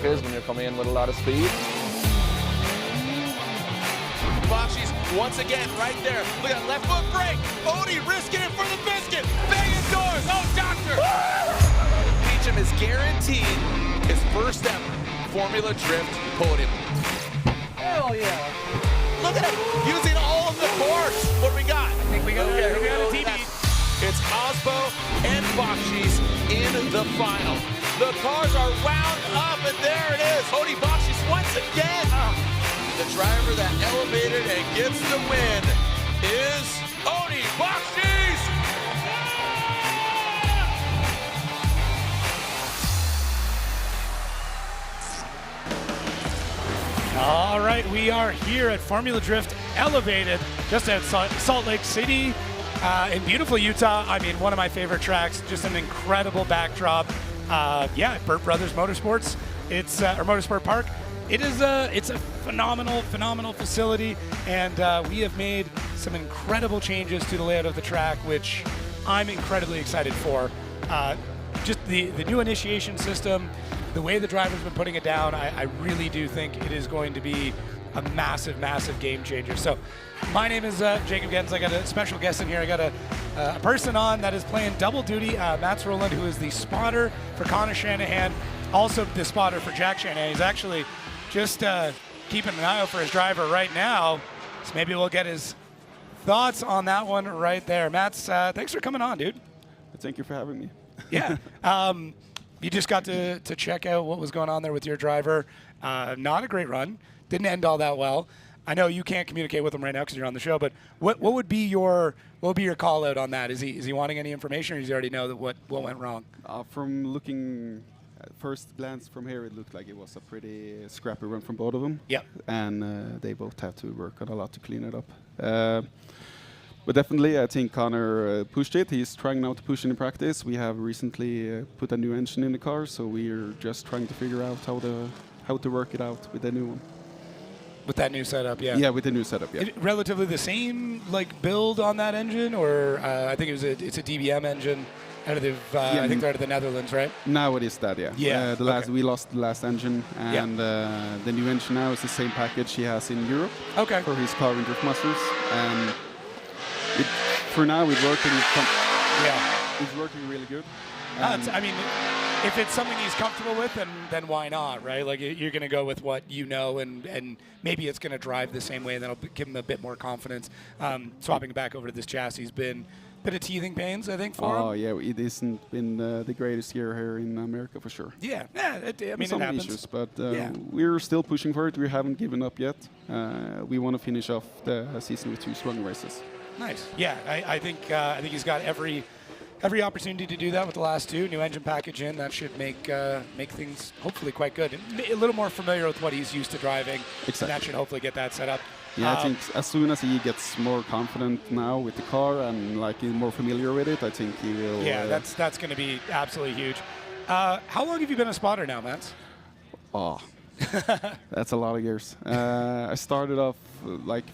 Is when you're coming in with a lot of speed. Boxy's once again right there. Look at that left foot brake. Odie risking it for the biscuit. Banging doors. Oh, doctor. Beecham is guaranteed his first ever Formula Drift podium. Hell yeah. Look at it. Using all of the course. What do we got? I think we got a TV. It's Osbo and Boxy's in the final. The cars are wound up, and there it is. Odie Boxy's once again. The driver that elevated and gets the win is Odie Boxy's. All right, we are here at Formula Drift Elevated, just at Salt Lake City in beautiful Utah. I mean, one of my favorite tracks, just an incredible backdrop. Yeah, Burt Brothers Motorsports. It's or Motorsport Park. It's a phenomenal facility, and we have made some incredible changes to the layout of the track, which I'm incredibly excited for. Just the new initiation system, the way the driver's been putting it down, I really do think it is going to be a massive game changer. So my name is Jacob Gens. I got a special guest in here. I got a person on that is playing double duty, Mats Roland, who is the spotter for Connor Shanahan, also the spotter for Jack Shanahan. He's actually just keeping an eye out for his driver right now, so maybe we'll get his thoughts on that one right there. Mats, thanks for coming on, dude. Thank you for having me. Yeah. You just got to check out what was going on there with your driver. Not a great run. Didn't end all that well. I know you can't communicate with him right now because you're on the show, but what would be your call out on that? Is he wanting any information, or does he already know that what went wrong? From looking at first glance from here, it looked like it was a pretty scrappy run from both of them. Yep. And they both have to work on a lot to clean it up. But definitely, I think Connor pushed it. He's trying now to push in practice. We have recently put a new engine in the car, so we're just trying to figure out how to work it out with the new one. With that new setup, yeah. Yeah, with the new setup, yeah. Relatively the same build on that engine, or I think it's a DBM engine out of I think they're out of the Netherlands, right? Now it is that, yeah. Yeah. We lost the last engine, and the new engine now is the same package he has in Europe. Okay. For his car in Drift Masters, and for now it's working. It's working really good. I mean, if it's something he's comfortable with, then why not, right? Like, you're going to go with what you know, and maybe it's going to drive the same way, and that'll give him a bit more confidence. Swapping back over to this chassis has been a bit of teething pains, I think, for him. Oh, yeah, it hasn't been the greatest year here in America, for sure. Yeah, I mean, some it happens. issues, but we're still pushing for it. We haven't given up yet. We want to finish off the season with 2 strong races. Nice. Yeah, I think he's got every opportunity to do that with the last 2. New engine package in, that should make things hopefully quite good. And a little more familiar with what he's used to driving. Exactly. And that should hopefully get that set up. Yeah, I think as soon as he gets more confident now with the car and more familiar with it, I think he will. Yeah, that's going to be absolutely huge. How long have you been a spotter now, Mats? Oh, that's a lot of years. I started off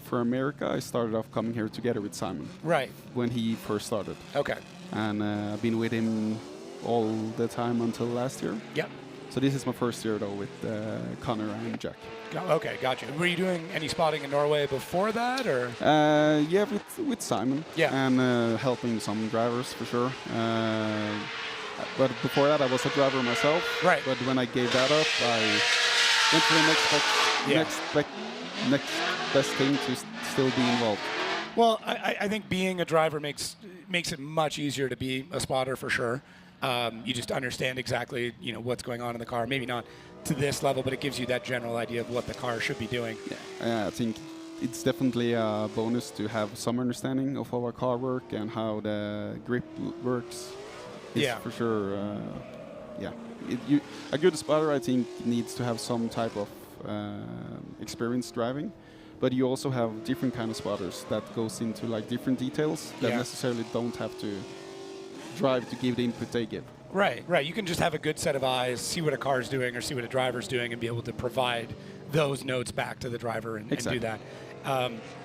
for America. I started off coming here together with Simon. Right. When he first started. Okay. And I've been with him all the time until last year. Yep. So this is my first year though with Connor and Jack. Okay, gotcha. Were you doing any spotting in Norway before that, or? Yeah, with Simon. Yeah. And helping some drivers for sure. But before that, I was a driver myself. Right. But when I gave that up, I went for the next best thing to still be involved. Well, I think being a driver makes it much easier to be a spotter for sure. You just understand exactly what's going on in the car. Maybe not to this level, but it gives you that general idea of what the car should be doing. Yeah, I think it's definitely a bonus to have some understanding of how our car works and how the grip works. It's for sure. A good spotter, I think, needs to have some type of experience driving. But you also have different kind of spotters that goes into like different details that necessarily don't have to drive to give the input they give. Right, right. You can just have a good set of eyes, see what a car's doing or see what a driver's doing, and be able to provide those notes back to the driver and do that.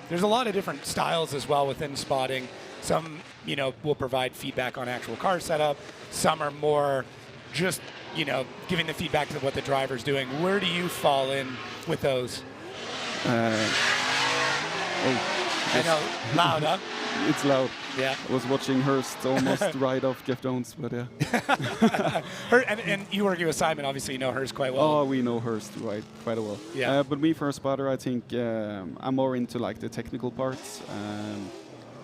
There's a lot of different styles as well within spotting. Some, you know, will provide feedback on actual car setup. Some are more just, you know, giving the feedback to what the driver's doing. Where do you fall in with those? I know, loud, huh? It's loud. Yeah. I was watching Hurst almost ride off Jeff Jones, but yeah. and you working with Simon, obviously you know Hurst quite well. Oh, we know Hurst quite well. Yeah. But me for a spotter, I think I'm more into like the technical parts.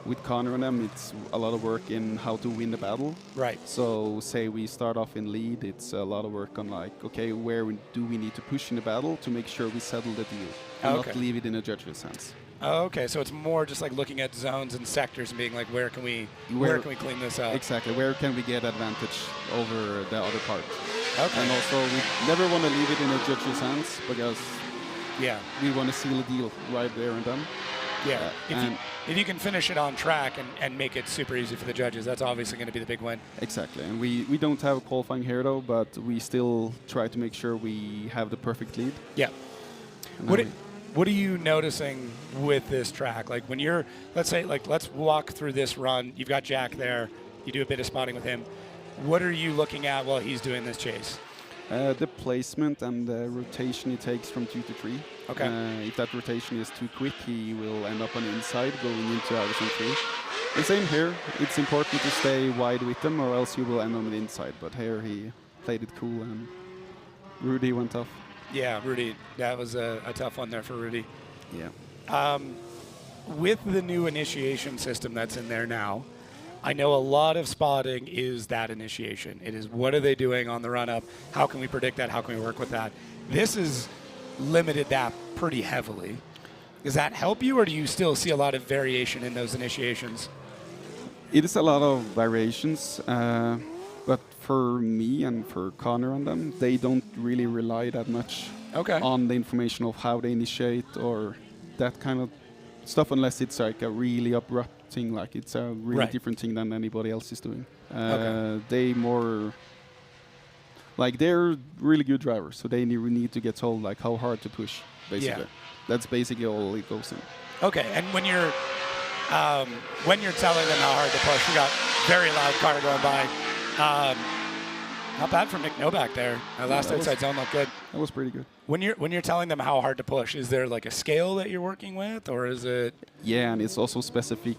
With Connor and them, it's a lot of work in how to win the battle. Right. So say we start off in lead, it's a lot of work on like, okay, where do we need to push in the battle to make sure we settle the deal and not leave it in a judge's hands. Oh, okay, so it's more just like looking at zones and sectors and being like, where can we clean this up? Exactly, where can we get advantage over the other part? Okay. And also, we never want to leave it in a judge's hands because we want to seal a deal right there and then. Yeah, if you can finish it on track and make it super easy for the judges, that's obviously going to be the big win. Exactly, and we don't have qualifying here though, but we still try to make sure we have the perfect lead. Yeah. What are you noticing with this track? Like when you're, let's say, like let's walk through this run. You've got Jack there. You do a bit of spotting with him. What are you looking at while he's doing this chase? The placement and the rotation he takes from 2 to 3. Okay. If that rotation is too quick, he will end up on the inside going into Irish 3. And same here. It's important to stay wide with them or else you will end on the inside. But here he played it cool and Rudy went off. Yeah, Rudy. That was a tough one there for Rudy. Yeah. With the new initiation system that's in there now, I know a lot of spotting is that initiation. It is what are they doing on the run-up? How can we predict that? How can we work with that? This has limited that pretty heavily. Does that help you, or do you still see a lot of variation in those initiations? It is a lot of variations, but for me and for Connor and them, they don't really rely that much on the information of how they initiate or that kind of stuff, unless it's like a really abrupt thing, like it's a really different thing than anybody else is doing. They more like they're really good drivers, so they need to get told like how hard to push, basically. That's basically all it goes in. Okay, and when you're telling them how hard to push, we got very loud car going by. Not bad from Nick Novak there. Last outside zone looked good. That was pretty good. When you're telling them how hard to push, is there like a scale that you're working with, or is it? Yeah, and it's also specific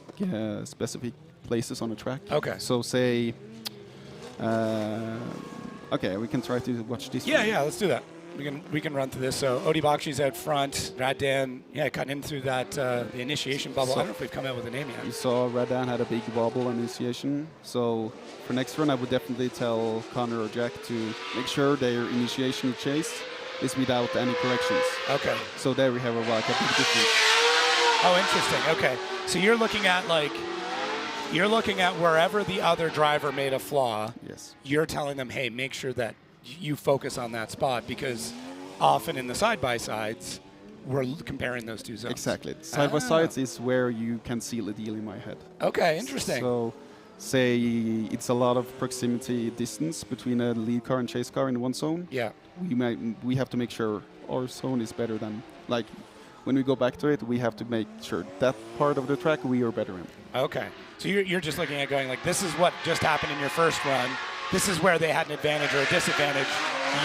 places on the track. Okay. So say, okay, we can try to watch this. Yeah, let's do that. We can run through this. So Odi Bakshi's out front. Radan, cutting in through that the initiation bubble. I don't know if we've come out with a name yet. You saw Radan had a big wobble on initiation. So for next run, I would definitely tell Connor or Jack to make sure their initiation chase is without any corrections. Okay. So there we have a big difference. Oh, interesting. Okay. So you're looking at wherever the other driver made a flaw. Yes. You're telling them, hey, make sure that you focus on that spot, because often in the side-by-sides, we're comparing those two zones. Exactly. Side-by-sides is where you can seal a deal in my head. Okay, interesting. So say it's a lot of proximity distance between a lead car and chase car in one zone. Yeah. We have to make sure our zone is better than, like, when we go back to it, we have to make sure that part of the track we are better in. Okay. So you're just looking at going like, this is what just happened in your first run. This is where they had an advantage or a disadvantage.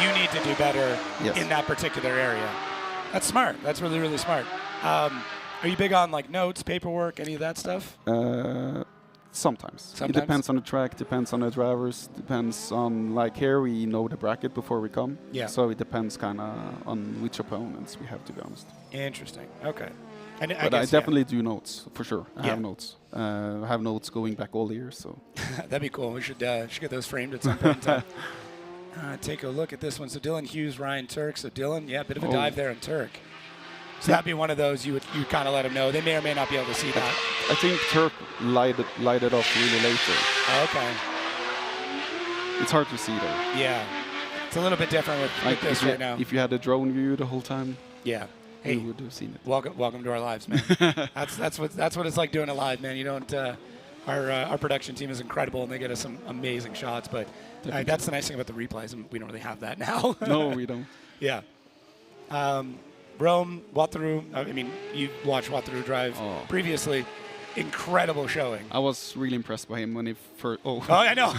You need to do better in that particular area. That's smart. That's really, really smart. Are you big on like notes, paperwork, any of that stuff? Sometimes. It depends on the track, depends on the drivers, depends on, like here we know the bracket before we come. Yeah. So it depends kind of on which opponents we have, to be honest. Interesting. Okay. And but I definitely do notes, for sure. I have notes. I have notes going back all the years. So that'd be cool. We should get those framed at some point in time. Take a look at this one. So Dylan Hughes, Ryan Turk. So Dylan, a bit of a dive there in Turk. So that'd be one of those you kind of let them know. They may or may not be able to see that. I think Turk lighted off really later. Okay. It's hard to see though. Yeah. It's a little bit different with this right now. If you had a drone view the whole time. Yeah. we would have seen it. Welcome to our lives, man. that's what it's like doing it live, man. You don't. Our production team is incredible, and they get us some amazing shots. But that's the nice thing about the replays, and we don't really have that now. No, we don't. Yeah. Rome, Wataru. I mean, you watched Wataru drive previously. Incredible showing. I was really impressed by him when he first. Oh, I know.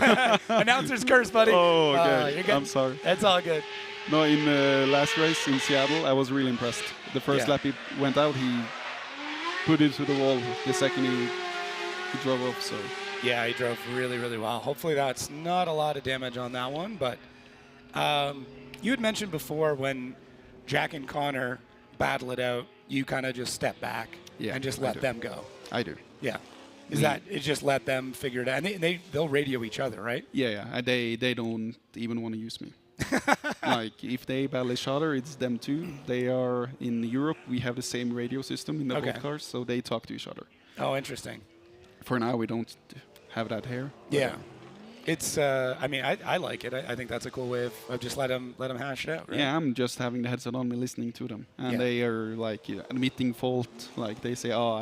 Announcer's curse, buddy. Oh, okay. You're I'm sorry. That's all good. No, in the last race in Seattle, I was really impressed. The first lap he went out, he put it to the wall. The second he drove off. So. Yeah, he drove really, really well. Hopefully that's not a lot of damage on that one. But you had mentioned before when Jack and Connor battle it out, you kind of just step back and just let them go. I do. Yeah. Is that it? Just let them figure it out, and they'll radio each other, right? Yeah. They don't even want to use me. Like if they battle each other, it's them two. They are in Europe. We have the same radio system in the both cars, so they talk to each other. Oh, interesting. For now, we don't have that here. Yeah. It's. I mean, I like it. I think that's a cool way of just let them hash it out. Right? Yeah, I'm just having the headset on me, listening to them, and they are like admitting fault. Like they say, "Oh,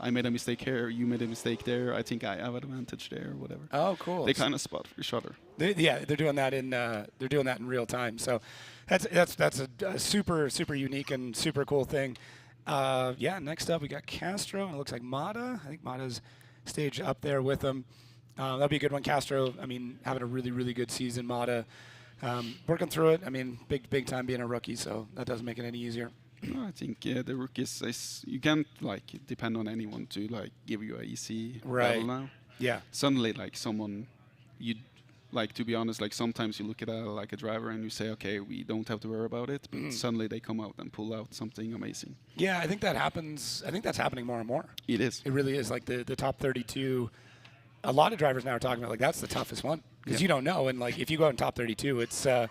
I made a mistake here. You made a mistake there. I think I have an advantage there, whatever." Oh, cool. They kind of spot each other. They're doing that in real time. So that's a super unique and super cool thing. Next up we got Castro, and it looks like Mata. I think Mata's stage up there with them. That'll be a good one. Castro, I mean, having a really good season. Mata working through it. I mean, big time being a rookie, so that doesn't make it any easier. No, I think the rookies, you can't like depend on anyone to like give you a easy battle now. Yeah. Suddenly, like someone, you like to be honest, like sometimes you look at like a driver and you say, okay, we don't have to worry about it, but suddenly they come out and pull out something amazing. Yeah, I think that happens. I think that's happening more and more. It is. It really is. Like the top 32. A lot of drivers now are talking about like that's the toughest one because you don't know, and like if you go out in top 32, it's a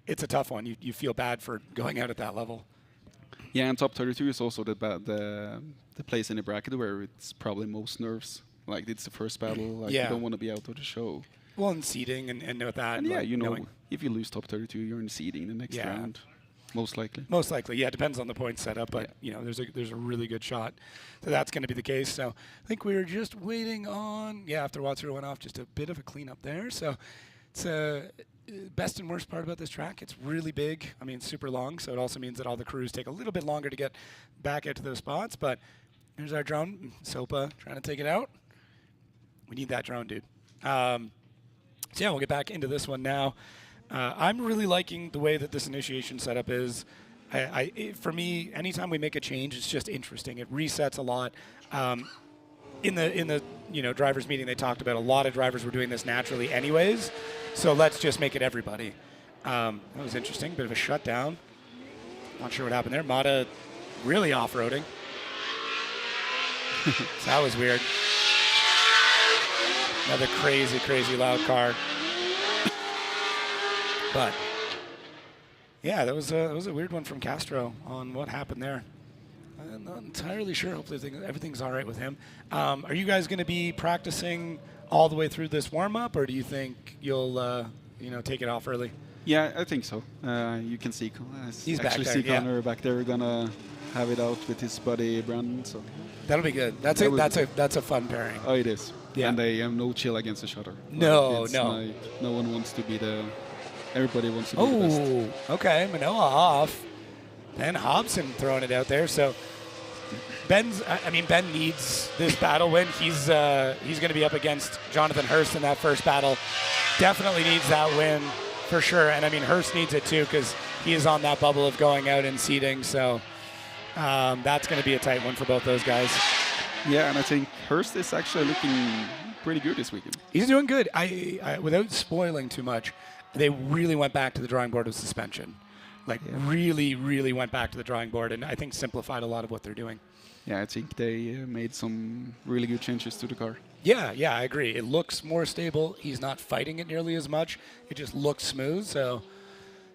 tough one. You feel bad for going out at that level. Yeah, and top 32 is also the place in the bracket where it's probably most nerves. Like it's the first battle. Like you don't want to be out of the show. Well, and seeding and with that. And like, you know, if you lose top 32, you're in seeding the next round. Most likely. Most likely, yeah. It depends on the point setup, but you know, there's a really good shot that that's going to be the case. So I think we were just waiting on after Wataru went off, just a bit of a cleanup there. So it's best and worst part about this track. It's really big. I mean, super long. So it also means that all the crews take a little bit longer to get back into those spots. But here's our drone, Sopa, trying to take it out. We need that drone, dude. So we'll get back into this one now. I'm really liking the way that this initiation setup is. For me, anytime we make a change, it's just interesting. It resets a lot. In the drivers meeting, they talked about a lot of drivers were doing this naturally anyways. So let's just make it everybody. That was interesting. Bit of a shutdown. Not sure what happened there. Mata really off-roading. So that was weird. Another crazy loud car. But yeah, that was a weird one from Castro on what happened there. I'm not entirely sure. Hopefully everything's all right with him. Are you guys going to be practicing all the way through this warm-up, or do you think you'll take it off early? Yeah, I think so. You can see he's actually back there, see Connor back there gonna have it out with his buddy Brandon. So that'll be good. That's a fun pairing. Oh, it is. Yeah. And they have no chill against each other. No. Like, no one wants to be everybody wants to be the best. Oh, okay. Manoa off. Ben Hobson throwing it out there. So Ben needs this battle win. He's going to be up against Jonathan Hurst in that first battle. Definitely needs that win for sure. And I mean, Hurst needs it too because he is on that bubble of going out and seeding. So that's going to be a tight one for both those guys. Yeah, and I think Hurst is actually looking pretty good this weekend. He's doing good. I without spoiling too much, they really went back to the drawing board with suspension. Really went back to the drawing board and I think simplified a lot of what they're doing. Yeah, I think they made some really good changes to the car. Yeah, I agree. It looks more stable. He's not fighting it nearly as much. It just looks smooth, so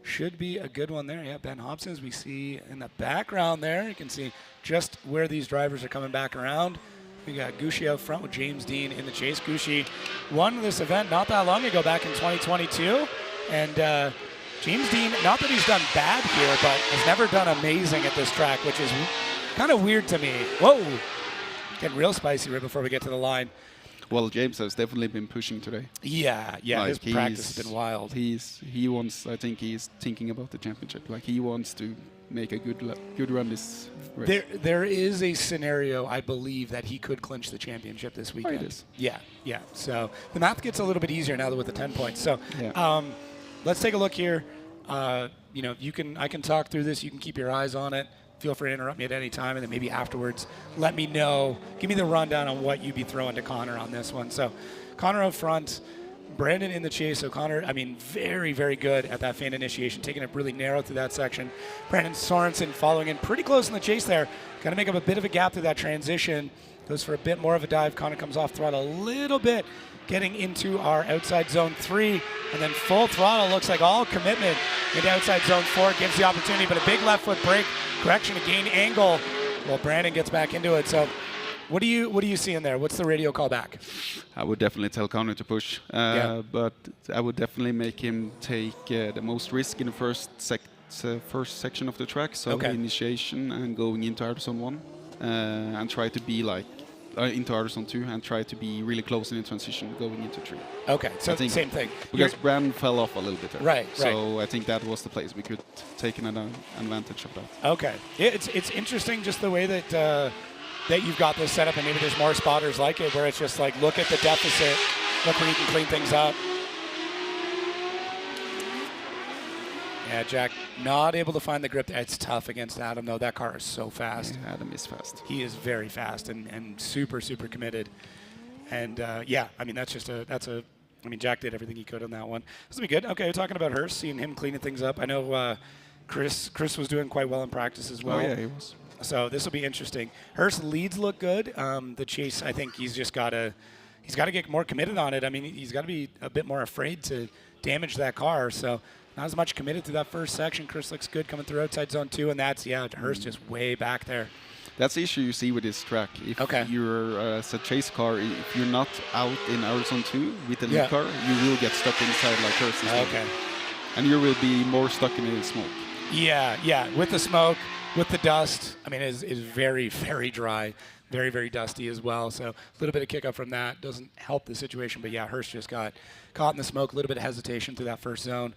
should be a good one there. Yeah, Ben Hobson, as we see in the background there. You can see just where these drivers are coming back around. We got Gucci out front with James Dean in the chase. Gucci won this event not that long ago, back in 2022. And James Dean, not that he's done bad here, but has never done amazing at this track, which is kind of weird to me. Whoa! Getting real spicy right before we get to the line. Well, James has definitely been pushing today. Yeah, Like, his practice has been wild. He wants. I think he's thinking about the championship. Like he wants to make a good run this race. There is a scenario, I believe, that he could clinch the championship this weekend. Oh, it is. Yeah. So the math gets a little bit easier now with the 10 points. So Yeah. let's take a look here. I can talk through this. You can keep your eyes on it. Feel free to interrupt me at any time, and then maybe afterwards let me know. Give me the rundown on what you'd be throwing to Connor on this one. So Connor up front, Brandon in the chase. So Connor, very, very good at that feint initiation, taking it really narrow through that section. Brandon Sorensen following in pretty close in the chase there. Got to make up a bit of a gap through that transition. Goes for a bit more of a dive. Connor comes off throttle a little bit, getting into our outside zone 3, and then full throttle. Looks like all commitment into outside zone 4. Gives the opportunity, but a big left foot brake correction to gain angle. Well, Brandon gets back into it. So what do you see in there? What's the radio call back? I would definitely tell Connor to push, but I would definitely make him take the most risk in the first section of the track, so initiation and going into outer zone 1, and try to be like into outer zone 2 and try to be really close in the transition going into 3. Okay, so same thing. Because Brandon fell off a little bit there. Right. So I think that was the place we could take an advantage of that. Okay. Yeah, it's interesting just the way that that you've got this set up, and maybe there's more spotters like it where it's just like, look at the deficit, look where you can clean things up. Yeah, Jack not able to find the grip. It's tough against Adam, though. That car is so fast. Yeah, Adam is fast. He is very fast and super, super committed. And, Jack did everything he could on that one. This will be good. Okay, we're talking about Hurst, seeing him cleaning things up. I know Chris was doing quite well in practice as well. Oh, yeah, he was. So this will be interesting. Hurst's leads look good. The chase, I think he's got to get more committed on it. He's got to be a bit more afraid to damage that car. So not as much committed to that first section. Chris looks good coming through outside zone 2, and that's, Hurst just way back there. That's the issue you see with this track. If you're as a chase car, if you're not out in outer zone 2 with the lead car, you will get stuck inside like Hurst is doing. And you will be more stuck in the smoke. Yeah, with the smoke, with the dust. Is very, very dry. Very, very dusty as well. So a little bit of kick up from that doesn't help the situation. But yeah, Hurst just got caught in the smoke. A little bit of hesitation through that first zone.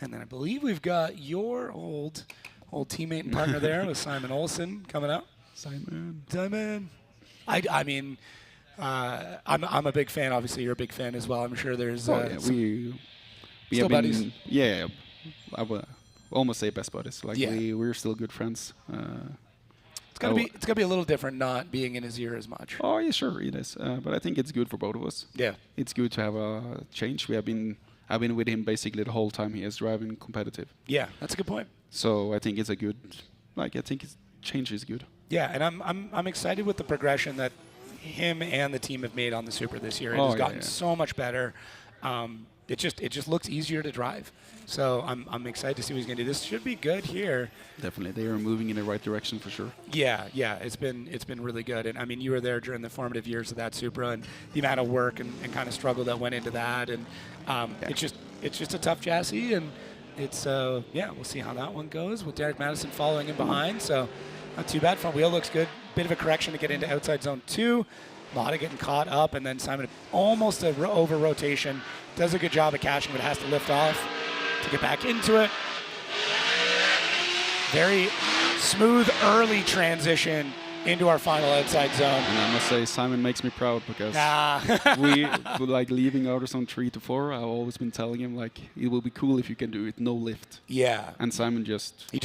And then I believe we've got your old teammate and partner there with Simon Olsen coming up. Simon. I'm a big fan. Obviously, you're a big fan as well. I'm sure there's we still have buddies. been, yeah, I would almost say best buddies. Like we're still good friends. It's gonna be a little different not being in his ear as much. Oh yeah, sure it is. But I think it's good for both of us. Yeah, it's good to have a change. I've been with him basically the whole time he is driving competitive. Yeah, that's a good point. So I think it's a good, change is good. Yeah, and I'm excited with the progression that him and the team have made on the Super this year. It has gotten so much better. It just looks easier to drive. So I'm excited to see what he's going to do. This should be good here. Definitely, they are moving in the right direction for sure. Yeah, it's been really good. And you were there during the formative years of that Supra, and the amount of work and kind of struggle that went into that. And it's just a tough chassis, and it's we'll see how that one goes with Derek Madison following in behind. So not too bad. Front wheel looks good. Bit of a correction to get into outside zone 2. Lada getting caught up, and then Simon almost over rotation. Does a good job of catching, but has to lift off to get back into it. Very smooth early transition into our final outside zone. And I must say, Simon makes me proud because we leaving outer zone 3 to 4. I've always been telling him it will be cool if you can do it no lift. Yeah. And Simon did it. He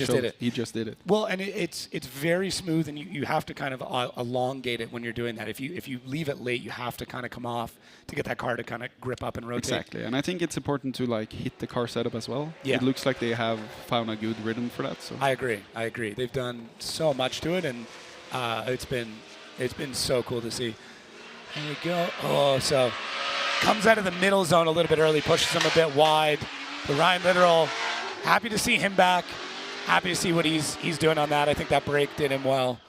just did it. Well, and it's very smooth, and you have to kind of elongate it when you're doing that. If you leave it late, you have to kind of come off to get that car to kind of grip up and rotate. Exactly. And I think it's important to hit the car setup as well. Yeah. It looks like they have found a good rhythm for that. So I agree. They've done so much to it, and it's been so cool to see. There we go. Oh, so comes out of the middle zone a little bit early, pushes him a bit wide. But Ryan Littoral, happy to see him back. Happy to see what he's doing on that. I think that brake did him well.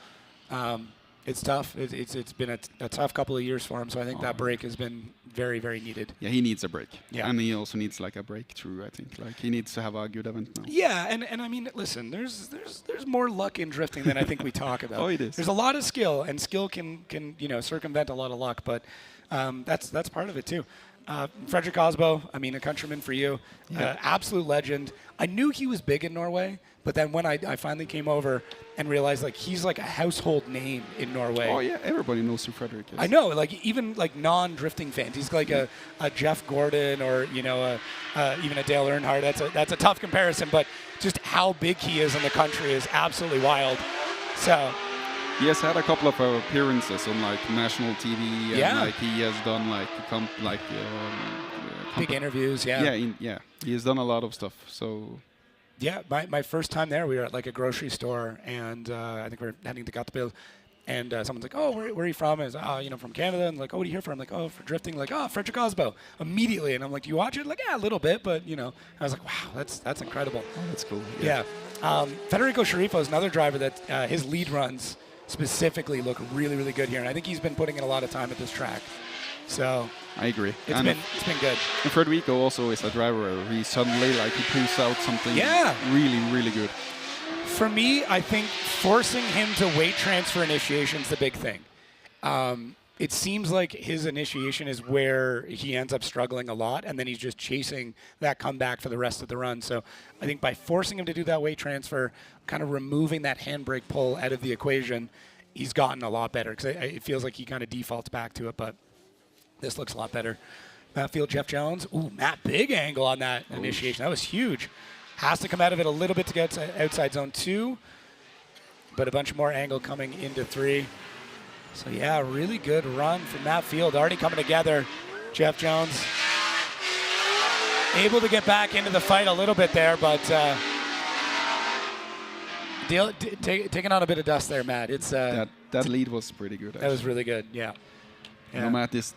It's tough. It's been a tough couple of years for him, so I think that break has been very, very needed. Yeah, he needs a break. Yeah. And he also needs like a breakthrough, I think. Like he needs to have a good event now. Yeah, and I mean, listen, there's more luck in drifting than I think we talk about. Oh, it is. There's a lot of skill, and skill can circumvent a lot of luck, but that's part of it too. Fredrik Osbo, I mean, a countryman for you, absolute legend. I knew he was big in Norway, but then when I finally came over and realized like he's like a household name in Norway. Oh yeah, everybody knows who Fredrik is. I know, like even like non-drifting fans, he's like a Jeff Gordon or even a Dale Earnhardt. That's a tough comparison, but just how big he is in the country is absolutely wild. So. He has had a couple of appearances on like national TV, and like he has done like big interviews. Yeah. Yeah, he has done a lot of stuff. So. Yeah, my first time there, we were at like a grocery store, and I think we were heading to Gothenburg, and someone's like, "Oh, where are you from?" And I was, from Canada. And like, "Oh, what are you here from?" I'm like, "Oh, for drifting." Like, "Oh, Fredrik Osbo." Immediately, and I'm like, "Do you watch it?" Like, "Yeah, a little bit," but I was like, "Wow, that's incredible." Oh, that's cool. Yeah. Federico Sharifo is another driver that his lead runs specifically look really, really good here, and I think he's been putting in a lot of time at this track. So I agree. It's been good. And Federico also is a driver where he suddenly he pulls out something really, really good. For me, I think forcing him to weight transfer initiation is the big thing. It seems like his initiation is where he ends up struggling a lot, and then he's just chasing that comeback for the rest of the run. So I think by forcing him to do that weight transfer, kind of removing that handbrake pull out of the equation, he's gotten a lot better, because it feels like he kind of defaults back to it, but this looks a lot better. Matt Field, Jeff Jones. Ooh, Matt, big angle on that initiation. That was huge. Has to come out of it a little bit to get outside zone 2, but a bunch more angle coming into 3. So, yeah, really good run from Matt Field. Already coming together. Jeff Jones able to get back into the fight a little bit there, but taking on a bit of dust there, Matt. It's that lead was pretty good. Actually. That was really good, yeah. Matt is.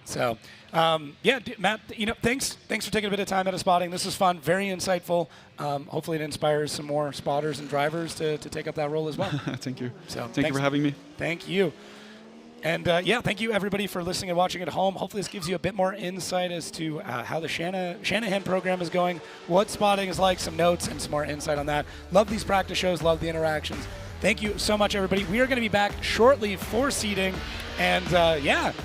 So, Matt, thanks for taking a bit of time out of spotting. This was fun, very insightful. Hopefully it inspires some more spotters and drivers to take up that role as well. Thank you. So, thank you for having me. Thank you. And, thank you, everybody, for listening and watching at home. Hopefully this gives you a bit more insight as to how the Shanahan program is going, what spotting is like, some notes, and some more insight on that. Love these practice shows, love the interactions. Thank you so much, everybody. We are going to be back shortly for seating. And,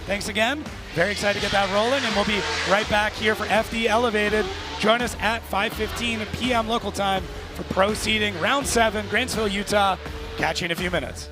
thanks again. Very excited to get that rolling. And we'll be right back here for FD Elevated. Join us at 5:15 p.m. local time for pro seating, round 7, Grantsville, Utah. Catch you in a few minutes.